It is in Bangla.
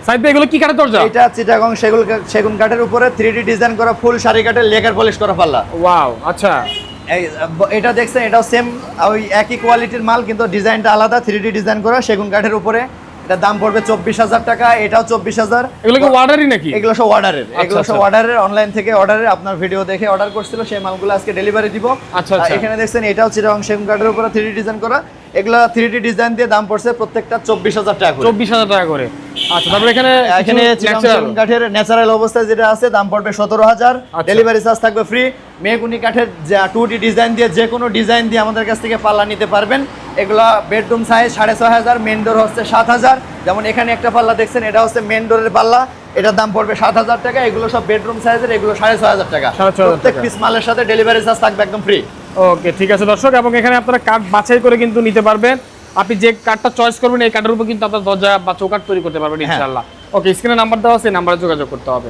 সাইদ ভাই এগুলো কি কাঠের দরজা? এটা চিটাগং সেগুন কাঠের উপরে 3D ডিজাইন করা ফুল সারি কাঠের লেকার পলিশ করা পাল্লা। ওয়াও, আচ্ছা। এটা দেখছেন, এটাও সেম ওই একই কোয়ালিটির মাল, কিন্তু ডিজাইনটা আলাদা। 3D ডিজাইন করা সেগুন কাঠের উপরে, এটা দাম পড়বে 24,000 টাকা। এটাও 24,000। এগুলো কি অর্ডারই নাকি? এগুলো সব অর্ডারের, এগুলো সব অর্ডারের, অনলাইন থেকে অর্ডারের। আপনার ভিডিও দেখে অর্ডার করছিল, সেই মালগুলো আজকে ডেলিভারি দিব। আচ্ছা আচ্ছা। এখানে দেখছেন এটাও চিটাগং সেগুন কাঠের উপরে 3D ডিজাইন করা। এগুলো 3D ডিজাইন দিয়ে দাম পড়ছে প্রত্যেকটা 24,000 টাকা করে। 24,000 টাকা করে। আচ্ছা, তারপরে এখানে চিটাগং সেগুন কাঠের ন্যাচারাল অবস্থায় যেটা আছে দাম পড়বে 17,000। ডেলিভারি চার্জ থাকবে ফ্রি। মেহগুনি কাঠের 2D ডিজাইন দিয়ে, যে কোনো ডিজাইন দিয়ে আমাদের কাছ থেকে পাল্লা নিতে পারবেন। এগুলো বেডরুম সাইজ 6,500, মেন ডোর হচ্ছে 7,000। যেমন এখানে একটা পাল্লা দেখছেন, এটা হচ্ছে মেন ডোরের পাল্লা, এটার দাম পড়বে 7,000 টাকা। এগুলো সব বেডরুম সাইজের, এগুলো 6,500 টাকা। প্রত্যেক পিস মালের সাথে ডেলিভারি চার্জ থাকবে একদম ফ্রি। ওকে, ঠিক আছে দর্শক, এবং এখানে আপনারা কাঠ বাছাই করে কিন্তু নিতে পারবেন। আপনি যে কাঠটা চয়েস করবেন এই কাঠের উপর কিন্তু আপনার দরজা বা চৌকাঠ তৈরি করতে পারবেন ইনশাআল্লাহ। ওকে, স্ক্রিনে নাম্বার দেওয়া আছে, এই নাম্বারে যোগাযোগ করতে হবে।